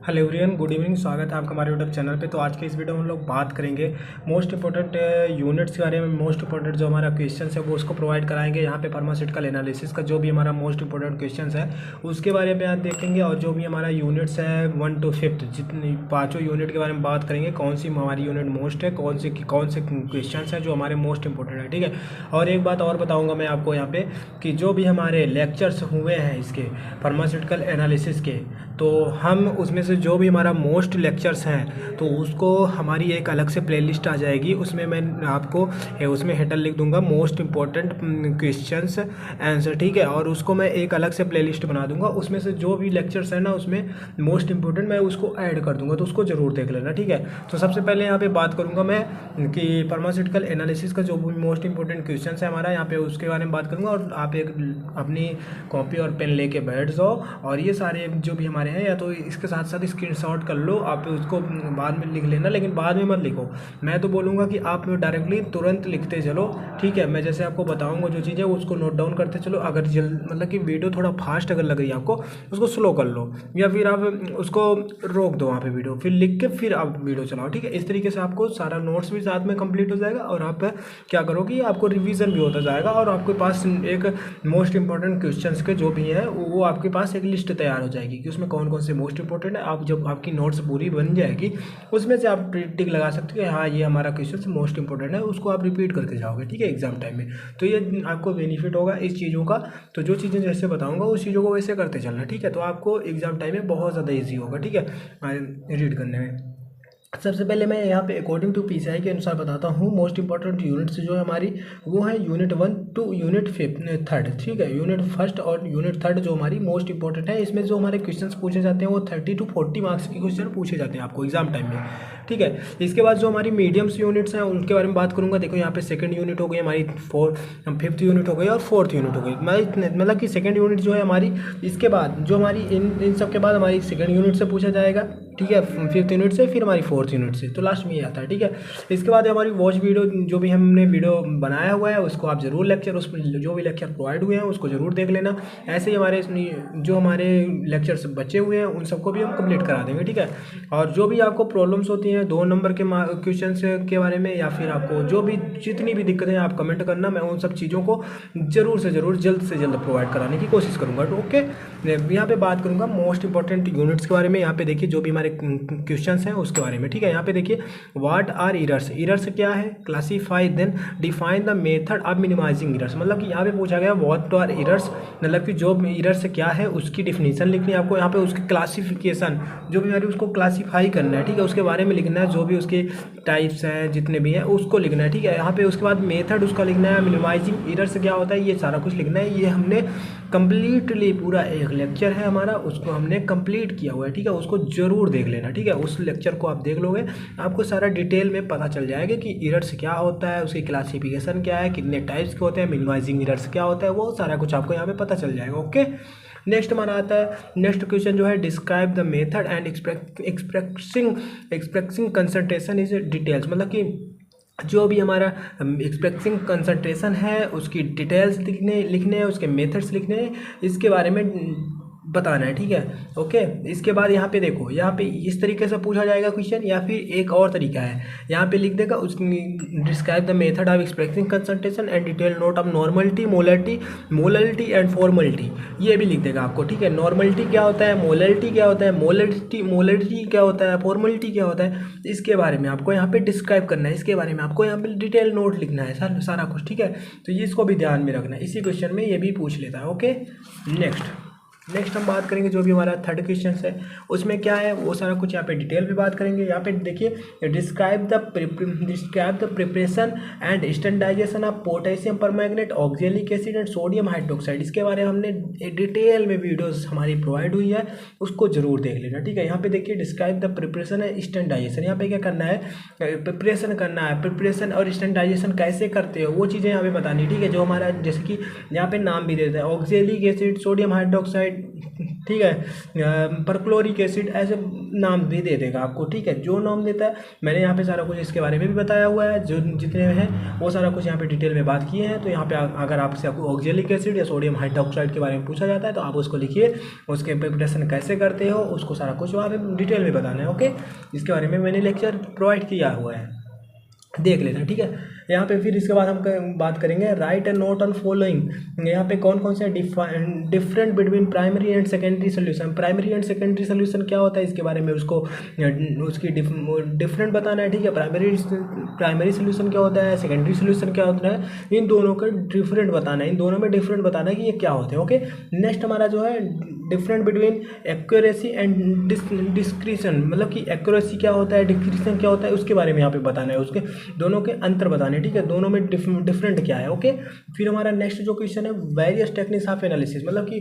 Hello everyone, good evening. स्वागत है आपका हमारे यूट्यूब चैनल पे। तो आज के इस वीडियो में हम लोग बात करेंगे मोस्ट इंपॉर्टेंट यूनिट्स के बारे में। मोस्ट इंपॉर्टेंट जो हमारा क्वेश्चन है वो उसको प्रोवाइड कराएंगे यहाँ पे। फार्मास्यूटिकल एनालिसिस का जो भी हमारा मोस्ट इंपॉर्टेंट क्वेश्चन है उसके बारे में आज देखेंगे। और जो भी हमारा यूनिट्स है 1 to 5 जितनी पाँचों यूनिट के बारे में बात करेंगे। कौन सी हमारी यूनिट मोस्ट है, कौन से क्वेश्चन है जो हमारे मोस्ट इंपॉर्टेंट है, ठीक है। और एक बात और बताऊँगा मैं आपको यहाँ पे कि जो भी हमारे लेक्चर्स हुए हैं इसके फार्मास्यूटिकल एनालिसिस के, तो हम उसमें से जो भी हमारा मोस्ट लेक्चर्स हैं तो उसको हमारी एक अलग से प्लेलिस्ट आ जाएगी। उसमें मैं आपको उसमें हेडर लिख दूंगा मोस्ट इंपॉर्टेंट क्वेश्चंस आंसर, ठीक है। और उसको मैं एक अलग से प्लेलिस्ट बना दूंगा। उसमें से जो भी लेक्चर्स है ना उसमें मोस्ट इंपॉर्टेंट मैं उसको ऐड कर दूंगा, तो उसको ज़रूर देख लेना, ठीक है। तो सबसे पहले यहाँ पे बात करूँगा मैं कि फार्मास्यूटिकल एनालिसिस का जो भी मोस्ट इंपॉर्टेंट क्वेश्चन है हमारा, यहाँ पे उसके बारे में बात करूँगा। और आप एक अपनी कॉपी और पेन लेके बैठ जाओ और ये सारे जो भी हमारे हैं या तो इसके साथ साथ स्क्रीनशॉट कर लो। आप उसको बाद में लिख लेना, लेकिन बाद में मत लिखो। मैं तो बोलूँगा कि आप डायरेक्टली तुरंत लिखते चलो, ठीक है। मैं जैसे आपको बताऊँगा जो चीज़ें उसको नोट डाउन करते चलो। अगर मतलब कि वीडियो थोड़ा फास्ट अगर लग रही है आपको, उसको स्लो कर लो या फिर आप उसको रोक दो वहाँ पे वीडियो, फिर लिख के फिर आप वीडियो चलाओ, ठीक है। इस तरीके से आपको सारा नोट्स भी साथ में कंप्लीट हो जाएगा और आप क्या करोगे, आपको रिवीजन भी होता जाएगा और आपके पास एक मोस्ट इंपॉर्टेंट क्वेश्चंस के जो भी हैं वो आपके पास एक लिस्ट तैयार हो जाएगी कि उसमें कौन कौन से मोस्ट इंपॉर्टेंट है। आप जब आपकी नोट्स पूरी बन जाएगी उसमें से आप टिक लगा सकते हो कि हाँ ये हमारा क्वेश्चन मोस्ट इंपॉर्टेंट है, उसको आप रिपीट करके जाओगे, ठीक है, एग्जाम टाइम में। तो ये आपको बेनिफिट होगा इस चीज़ों का। तो जो चीज़ें जैसे बताऊंगा उस चीज़ों को वैसे करते चलना, ठीक है। तो आपको एग्जाम टाइम में बहुत ज़्यादा ईजी होगा, ठीक है, रीड करने में। सबसे पहले मैं यहाँ पे अकॉर्डिंग टू पीसीआई के अनुसार बताता हूँ मोस्ट इंपॉर्टेंट यूनिट्स जो है हमारी, वो है यूनिट 1 to यूनिट 3, ठीक है। यूनिट फर्स्ट और यूनिट 3 जो हमारी मोस्ट इंपॉर्टेंट है। इसमें जो हमारे क्वेश्चंस पूछे जाते हैं वो 30 to 40 मार्क्स के क्वेश्चन पूछे जाते हैं आपको एग्जाम टाइम में, ठीक है। इसके बाद जो हमारी मीडियम्स यूनिट्स हैं उनके बारे में बात करूँगा। देखो यहाँ पे सेकंड यूनिट हो गई हमारी, 5th यूनिट हो गई और 4th यूनिट हो गई। मतलब कि सेकंड यूनिट जो है हमारी, इसके बाद जो हमारी इन सब के बाद हमारी सेकंड यूनिट से पूछा जाएगा, ठीक है। 5th यूनिट से, फिर हमारी 4th यूनिट से, तो लास्ट में ये आता है, ठीक है। इसके बाद हमारी वॉच वीडियो जो भी हमने वीडियो बनाया हुआ है उसको आप जरूर लेक्चर, उसमें जो भी लेक्चर प्रोवाइड हुए हैं उसको जरूर देख लेना। ऐसे ही हमारे जो हमारे लेक्चर्स बचे हुए हैं उन सबको भी हम कंप्लीट करा देंगे, ठीक है। और जो भी आपको प्रॉब्लम्स होती हैं 2 नंबर के क्वेश्चन के बारे में या फिर आपको जो भी जितनी भी दिक्कतें हैं आप कमेंट करना। मैं उन सब चीज़ों को जरूर से जरूर जल्द से जल्द प्रोवाइड कराने की कोशिश करूँगा, तो ओके। यहाँ पे बात करूँगा मोस्ट इंपॉर्टेंट यूनिट्स के बारे में। यहाँ पे देखिए जो भी हमारे क्वेश्चंस हैं उसके बारे में, ठीक है। यहाँ पे देखिए व्हाट आर एरर्स। एरर्स क्या है, classify then define the method of minimizing errors. मतलब कि यहाँ पे पूछा गया व्हाट आर एरर्स, मतलब कि जो एरर्स क्या है उसकी डिफिनीशन लिखनी है आपको। यहाँ पे उसकी क्लासिफिकेशन जो भी हमारी उसको क्लासीफाई करना है, ठीक है, उसके बारे में लिखना है। जो भी उसके टाइप्स हैं जितने भी हैं उसको लिखना है, ठीक है। यहाँ पे उसके बाद मेथड उसका लिखना है, मिनिमाइजिंग एरर्स क्या होता है ये सारा कुछ लिखना है। ये हमने कंप्लीटली पूरा एक लेक्चर है हमारा उसको हमने कंप्लीट किया हुआ है, ठीक है। उसको जरूर देख लेना, ठीक है। उस लेक्चर को आप देख लोगे आपको सारा डिटेल में पता चल जाएगा कि एरर्स क्या होता है, उसकी क्लासिफिकेशन क्या है, कितने टाइप्स के होते हैं, मिनिमाइजिंग एरर्स क्या होता है, वो सारा कुछ आपको यहाँ पे पता चल जाएगा, ओके। नेक्स्ट हमारा आता है, नेक्स्ट क्वेश्चन जो है describe the method and expressing concentration is details. मतलब कि जो भी हमारा एक्सप्रेसिंग कंसंट्रेशन है उसकी डिटेल्स लिखने हैं, उसके मेथड्स लिखने हैं, इसके बारे में बताना है, ठीक है, ओके। इसके बाद यहाँ पे देखो, यहाँ पे इस तरीके से पूछा जाएगा क्वेश्चन या फिर एक और तरीका है। यहाँ पे लिख देगा उस describe the method of expressing concentration and detail note of normality, molarity and formality, ये भी लिख देगा आपको, ठीक है। नॉर्मलिटी क्या होता है, मोलरिटी क्या होता है, मोलरिटी क्या होता है, फॉर्मलिटी क्या होता है, इसके बारे में आपको यहाँ पे डिस्क्राइब करना है। इसके बारे में आपको यहाँ पे डिटेल नोट लिखना है सारा कुछ, ठीक है। तो ये इसको भी ध्यान में रखना है, इसी क्वेश्चन में ये भी पूछ लेता है, ओके। नेक्स्ट हम बात करेंगे जो भी हमारा 3rd क्वेश्चन है उसमें क्या है वो सारा कुछ यहाँ पे डिटेल में बात करेंगे। यहाँ पे देखिए describe the preparation and standardization of potassium permanganate, oxalic acid and sodium hydroxide. इसके बारे में हमने डिटेल में वीडियोस हमारी प्रोवाइड हुई है, उसको जरूर देख लेना, ठीक है। यहाँ पे देखिए describe the preparation and standardization. यहाँ पे क्या करना है, प्रिपरेशन करना है। प्रिपरेशन और स्टैंडर्डाइजेशन कैसे करते हो वो चीज़ें यहाँ पे बतानी, ठीक है। जो हमारा जैसे कि यहाँ पे नाम भी देता है ऑक्जेलिक एसिड, सोडियम हाइड्रोक्साइड, ठीक है, परक्लोरिक एसिड ऐसे नाम भी दे देगा आपको, ठीक है, जो नाम देता है। मैंने यहाँ पे सारा कुछ इसके बारे में भी बताया हुआ है, जो जितने हैं वो सारा कुछ यहाँ पे डिटेल में बात किए हैं। तो यहाँ पे अगर आपसे आपको ऑक्जेलिक एसिड या सोडियम हाइड्रोक्साइड के बारे में पूछा जाता है तो आप उसको लिखिए, उसके प्रिपरेशन कैसे करते हो उसको सारा कुछ वहाँ पे डिटेल में बताना है। ओके, इसके बारे में मैंने लेक्चर प्रोवाइड किया हुआ है, देख लेना, ठीक है। यहाँ पे फिर इसके बाद हम बात करेंगे right and note on following. यहाँ पे कौन कौन से different between primary and secondary solution. Primary and secondary solution क्या होता है इसके बारे में उसकी डिफरेंट बताना है, ठीक है। प्राइमरी सोल्यूशन क्या होता है, सेकेंडरी सोल्यूशन क्या होता है, इन दोनों का डिफरेंट बताना है, इन दोनों में डिफरेंट बताना है कि ये क्या होते हैं। ओके, नेक्स्ट हमारा जो है different between accuracy and discretion, मतलब कि एक्यूरेसी क्या होता है, डिस्क्रिशन क्या होता है, उसके बारे में यहाँ पे बताना है, उसके दोनों के अंतर बताने, ठीक है, दोनों में डिफरेंट क्या है। ओके, फिर हमारा नेक्स्ट जो क्वेश्चन है वेरियस टेक्निक्स ऑफ एनालिसिस, मतलब कि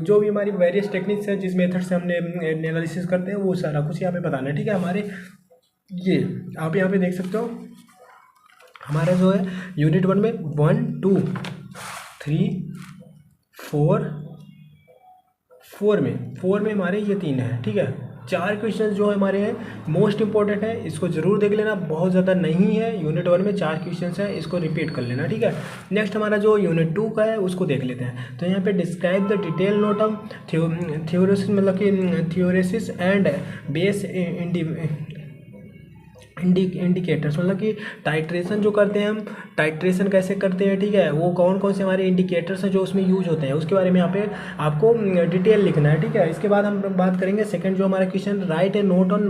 जो भी हमारी वेरियस टेक्निक्स है जिस मेथड से हमने एनालिसिस करते हैं वो सारा कुछ यहाँ पे बताना है, ठीक है। हमारे ये आप यहाँ पे देख सकते हो हमारा जो है यूनिट 1 में 1 2 3 4 में हमारे ये 3 है, ठीक है। 4 क्वेश्चन जो हमारे हैं मोस्ट इंपॉर्टेंट है, इसको जरूर देख लेना, बहुत ज़्यादा नहीं है। यूनिट 1 में 4 क्वेश्चन है, इसको रिपीट कर लेना, ठीक है। नेक्स्ट हमारा जो यूनिट 2 का है उसको देख लेते हैं। तो यहाँ पे describe the detail note of theoresis, मतलब कि थ्योरेसिस एंड बेस इंडिकेटर्स, मतलब कि टाइट्रेशन जो करते हैं हम, टाइट्रेशन कैसे करते हैं, ठीक है, वो कौन कौन से हमारे इंडिकेटर्स हैं जो उसमें यूज होते हैं, उसके बारे में यहाँ पे आपको डिटेल लिखना है, ठीक है। इसके बाद हम बात करेंगे सेकंड जो हमारा question write a note on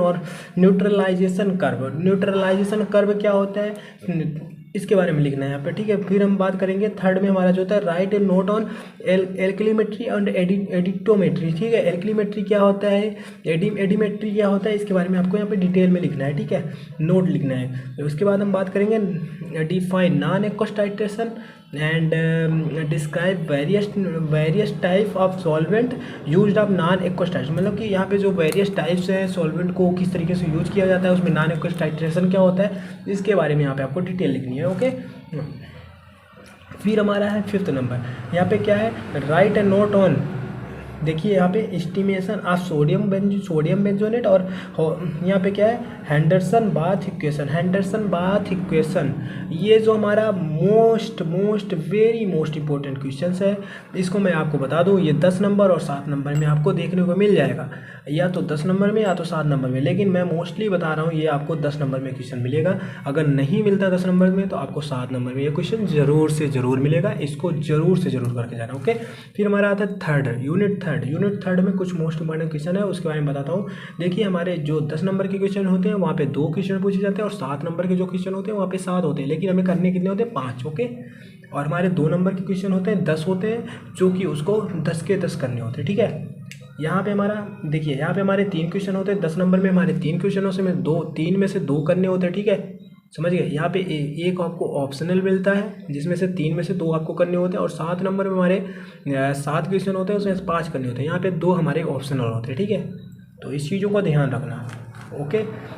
neutralization curve. Neutralization curve क्या होता है इसके बारे में लिखना है यहाँ पे, ठीक है। फिर हम बात करेंगे थर्ड में हमारा जो होता है write a note on alkalimetry and acidimetry, ठीक है। एल्किलीमेट्री क्या होता है, एडिमेट्री क्या होता है, इसके बारे में आपको यहाँ पे डिटेल में लिखना है, ठीक है, नोट लिखना है। उसके बाद हम बात करेंगे define non aqueous titration and describe various type of solvent used of non aqueous titration, मतलब कि यहाँ पे जो वेरियस टाइप्स हैं सॉल्वेंट को किस तरीके से यूज किया जाता है, उसमें नॉन एक्वस टाइट्रेशन क्या होता है, इसके बारे में यहाँ पे आपको डिटेल लिखनी है। ओके, फिर हमारा है 5th नंबर, यहाँ पे क्या है राइट ए नोट ऑन, देखिए यहाँ पे एस्टिमेशन ऑफ सोडियम बेंजोनेट, और यहाँ पे क्या है हेंडरसन बाथ इक्वेशन। ये जो हमारा most very most important question है, इसको मैं आपको बता दूँ, ये 10 नंबर और 7 नंबर में आपको देखने को मिल जाएगा, या तो 10 नंबर में या तो 7 नंबर में, लेकिन मैं मोस्टली बता रहा हूँ ये आपको 10 नंबर में क्वेश्चन मिलेगा। अगर नहीं मिलता 10 नंबर में तो आपको 7 नंबर में ये क्वेश्चन जरूर से जरूर मिलेगा, इसको जरूर से जरूर करके जाना। ओके, फिर हमारा आता है थर्ड यूनिट थर्ड में कुछ मोस्ट इंपॉर्टेंट क्वेश्चन है, उसके बारे में बताता हूँ। देखिए हमारे जो 10 नंबर के क्वेश्चन होते हैं वहाँ पे 2 क्वेश्चन पूछे जाते हैं, और 7 नंबर के जो क्वेश्चन होते हैं वहाँ पे 7 होते हैं, लेकिन हमें करने कितने होते हैं 5। ओके, और हमारे 2 नंबर के क्वेश्चन होते हैं 10 होते हैं, जो कि उसको 10 के 10 करने होते हैं, ठीक है। यहाँ पे हमारा देखिए यहाँ पे हमारे 3 क्वेश्चन होते हैं, 10 नंबर में हमारे 3 क्वेश्चनों से 3 में से 2 करने होते हैं, ठीक है, समझ गए। यहाँ पे एक आपको ऑप्शनल मिलता है जिसमें से 3 में से 2 आपको करने होते हैं, और 7 नंबर में हमारे 7 क्वेश्चन होते हैं उसमें 5 करने होते हैं, यहाँ पे 2 हमारे ऑप्शनल होते हैं, ठीक है। तो इस चीज़ों का ध्यान रखना। ओके,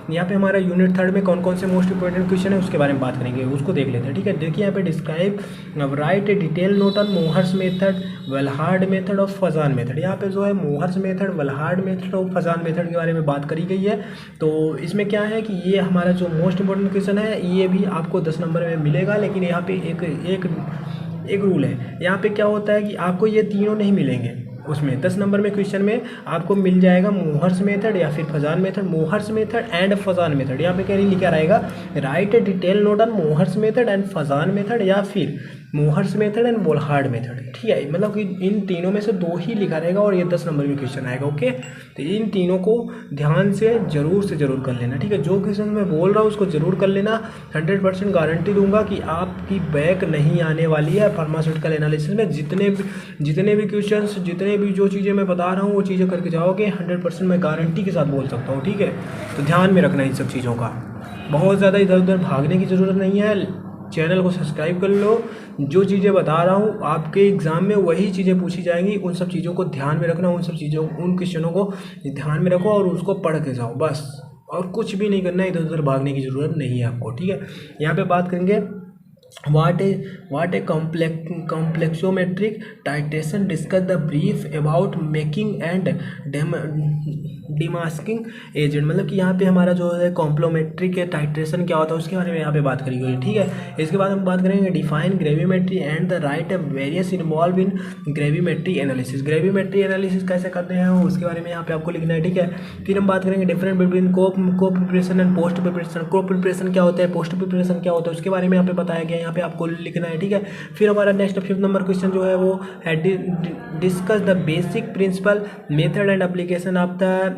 यहाँ पे हमारा यूनिट थर्ड में कौन कौन से मोस्ट इंपॉर्टेंट क्वेश्चन है उसके बारे में बात करेंगे, उसको देख लेते हैं, ठीक है। देखिए यहाँ पे describe write a detail note on Mohr's method, Volhard method और फजान मेथड। यहाँ पे जो है मोहर्स मेथड, वेलहार्ड मेथड और फजान मेथड के बारे में बात करी गई है। तो इसमें क्या है कि ये हमारा जो मोस्ट इंपॉर्टेंट क्वेश्चन है ये भी आपको 10 नंबर में मिलेगा, लेकिन यहाँ पे एक रूल है। यहाँ पे क्या होता है कि आपको ये तीनों नहीं मिलेंगे, उसमें 10 नंबर में क्वेश्चन में आपको मिल जाएगा मोहर्स मेथड या फिर Fajans method, Mohr's method and Fajans method. यहाँ पे क्या लिखा रहेगा write a detail note on Mohr's method and Fajans method, या फिर Mohr's method and Volhard method, ठीक है। मतलब कि इन तीनों में से 2 ही लिखा रहेगा और ये 10 नंबर में क्वेश्चन आएगा। ओके, तो इन तीनों को ध्यान से जरूर कर लेना, ठीक है। जो क्वेश्चन मैं बोल रहा हूँ उसको जरूर कर लेना, 100% गारंटी दूंगा कि आपकी बैक नहीं आने वाली है फार्मास्यूटिकल एनालिसिस में। जितने भी क्वेश्चन, जितने भी जो चीज़ें मैं बता रहा हूँ वो चीज़ें करके जाओगे, 100% मैं गारंटी के साथ बोल सकता हूँ, ठीक है। तो ध्यान में रखना इन सब चीज़ों का, बहुत ज़्यादा इधर उधर भागने की ज़रूरत नहीं है। चैनल को सब्सक्राइब कर लो, जो चीज़ें बता रहा हूँ आपके एग्ज़ाम में वही चीज़ें पूछी जाएंगी, उन सब चीज़ों को ध्यान में रखना, उन क्वेश्चनों को ध्यान में रखो और उसको पढ़ के जाओ बस, और कुछ भी नहीं करना है, इधर उधर भागने की ज़रूरत नहीं है आपको, ठीक है। यहाँ पे बात करेंगे what a complexometric titration, discuss the brief about making and demasking agent। मतलब कि यहाँ पे हमारा जो है कॉम्प्लोमेट्रिक टाइट्रेशन क्या होता है उसके बारे में यहाँ पे बात करी गई, ठीक है। इसके बाद हम बात करेंगे define gravimetry and the right various involve in gravimetry analysis. Gravimetry analysis कैसे करते हैं उसके बारे में यहाँ पे आपको लिखना है, ठीक है। फिर हम बात करेंगे डिफरेंट बिटवीन को प्रिपरेशन एंड पोस्ट प्रिपरेशन। को प्रिपरेशन क्या होता है, पोस्ट प्रिपरेशन क्या होता है, उसके बारे में यहाँ पे बताया गया है, यहाँ पे आपको लिखना है, ठीक है। फिर हमारा नेक्स्ट 5th नंबर क्वेश्चन जो है वो है discuss the basic principle method and application of the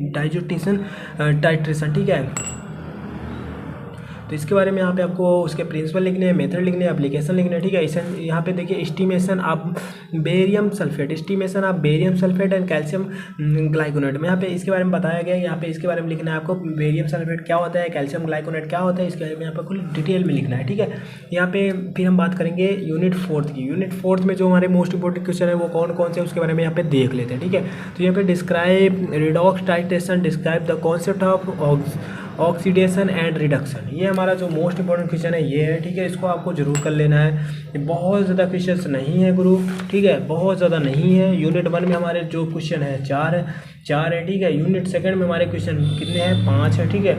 diazotization titration, ठीक है। तो इसके बारे में यहाँ पे आपको उसके प्रिंसिपल लिखने हैं, मेथड लिखने हैं, एप्लीकेशन लिखने हैं, ठीक है। इसे यहाँ पे देखिए estimation of barium sulphate, estimation of barium sulphate and calcium ग्लाइकोनेट में यहाँ पे इसके बारे में बताया गया है। यहाँ पे इसके बारे में लिखना है आपको बेरियम सल्फेट क्या होता है, कैल्शियम ग्लाइकोनेट क्या होता है, इसके बारे में यहाँ पर कुल डिटेल में लिखना है, ठीक है। यहाँ पे फिर हम बात करेंगे यूनिट 4 की। यूनिट 4 में जो हमारे मोस्ट इंपॉर्टेंट क्वेश्चन है वो कौन कौन से उसके बारे में यहाँ पे देख लेते हैं, ठीक है। तो यहाँ पे describe redox titration, describe the concept of oxidation and reduction. ये हमारा जो मोस्ट इंपॉर्टेंट क्वेश्चन है ये है, ठीक है। इसको आपको जरूर कर लेना है, ये बहुत ज़्यादा क्वेश्चन नहीं है गुरु, ठीक है, बहुत ज़्यादा नहीं है। यूनिट 1 में हमारे जो क्वेश्चन है 4 है, ठीक है। यूनिट 2 में हमारे क्वेश्चन कितने हैं, 5 है, ठीक है।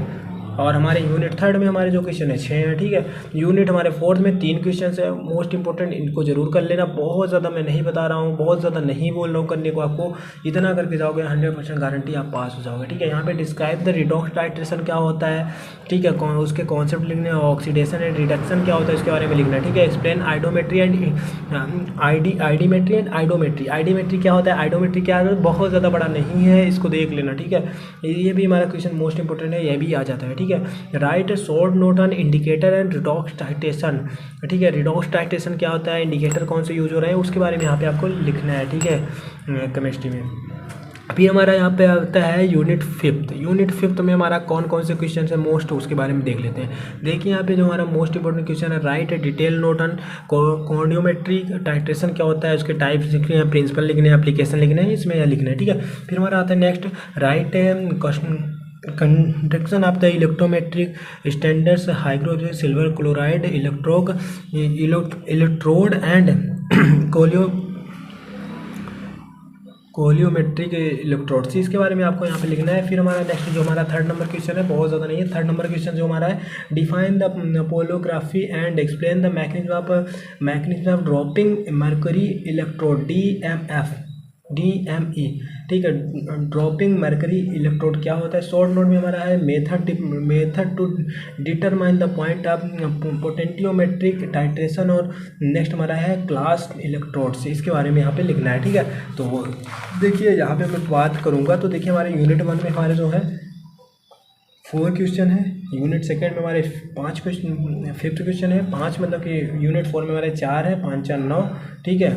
और हमारे यूनिट 3 में हमारे जो क्वेश्चन है 6 है, ठीक है। यूनिट हमारे 4 में 3 क्वेश्चन है मोस्ट इंपॉर्टेंट, इनको जरूर कर लेना। बहुत ज़्यादा मैं नहीं बता रहा हूँ, बहुत ज़्यादा नहीं बोल रहा हूँ करने को, आपको इतना करके जाओगे 100% गारंटी आप पास हो जाओगे, ठीक है। यहाँ पे डिस्क्राइब द रिडॉक्स टाइट्रेशन क्या होता है, ठीक है, उसके कॉन्सेप्ट लिखने हैं। ऑक्सीडेशन एंड रिडक्शन क्या होता है इसके बारे में लिखना है, ठीक है। Explain iodometry and iodimetry and iodometry. Iodometry क्या होता है, आइडोमेट्री क्या है, बहुत ज़्यादा बड़ा नहीं है, इसको देख लेना, ठीक है। ये भी हमारा क्वेश्चन मोस्ट इंपॉर्टेंट है, ये भी आ जाता है, ठीक है। Right short note on indicator and redox titration, ठीक है। रिडॉक्स टाइट्रेशन क्या होता है, इंडिकेटर कौन से यूज हो रहे हैं उसके बारे में यहाँ पे आपको लिखना है, ठीक है, केमिस्ट्री में। अभी हमारा यहाँ पे आता है यूनिट 5। यूनिट 5 में हमारा कौन कौन से क्वेश्चन है मोस्ट, उसके बारे में देख लेते हैं। देखिए यहाँ पे जो हमारा मोस्ट इंपॉर्टेंट क्वेश्चन है, write detail note on conductometry titration क्या होता है, उसके टाइप्स लिखने हैं, प्रिंसिपल लिखने हैं, एप्लीकेशन लिखने हैं, इसमें यह लिखना है, ठीक है। फिर हमारा आता है next write conduction of the electrometric standards hydrogen silver chloride electrode and colorimetric electrodes, इसके बारे में आपको यहाँ पे लिखना है। फिर हमारा नेक्स्ट जो हमारा 3rd नंबर क्वेश्चन है, बहुत ज़्यादा नहीं है, 3rd नंबर क्वेश्चन जो हमारा है, define the polarography and explain the mechanism of dropping mercury electrode DME, ठीक है। ड्रॉपिंग मर्करी इलेक्ट्रोड क्या होता है। शॉर्ट नोट में हमारा है method to determine the point of potentiometric titration, और नेक्स्ट हमारा है क्लास इलेक्ट्रोड्स, इसके बारे में यहाँ पे लिखना है, ठीक है। तो देखिए यहाँ पे मैं बात करूँगा तो देखिए हमारे यूनिट 1 में हमारे जो है 4 क्वेश्चन है, यूनिट 2 में हमारे 5 क्वेश्चन, 5th क्वेश्चन है 5, मतलब कि यूनिट 4 में हमारे 4 है, 5 4 9, ठीक है।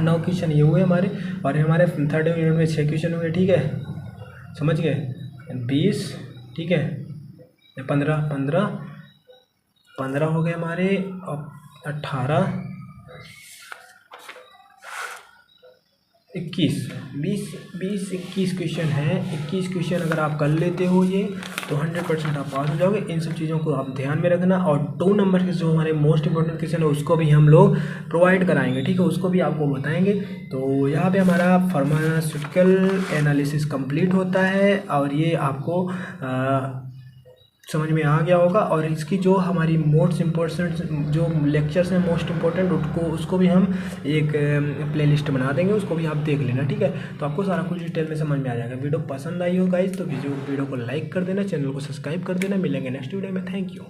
9 क्वेश्चन ये हुए हमारे, और हमारे 3rd यूनिट में 6 क्वेश्चन हुए, ठीक है, समझ गए। 20, ठीक है, 15 हो गए हमारे, और 18 21 21 क्वेश्चन हैं। 21 क्वेश्चन अगर आप कर लेते हो ये तो 100% आप पास हो जाओगे। इन सब चीज़ों को आप ध्यान में रखना, और 2 नंबर के जो हमारे मोस्ट इंपॉर्टेंट क्वेश्चन है उसको भी हम लोग प्रोवाइड कराएंगे, ठीक है, उसको भी आपको बताएंगे। तो यहाँ पे हमारा फार्मास्यूटिकल एनालिसिस कंप्लीट होता है, और ये आपको समझ में आ गया होगा। और इसकी जो हमारी मोस्ट इम्पोर्टेंट जो लेक्चर्स हैं मोस्ट इम्पोर्टेंट, उसको भी हम एक प्लेलिस्ट बना देंगे, उसको भी आप देख लेना, ठीक है। तो आपको सारा कुछ डिटेल में समझ में आ जाएगा। वीडियो पसंद आई हो गाइस तो वीडियो को लाइक कर देना, चैनल को सब्सक्राइब कर देना। मिलेंगे नेक्स्ट वीडियो में, थैंक यू।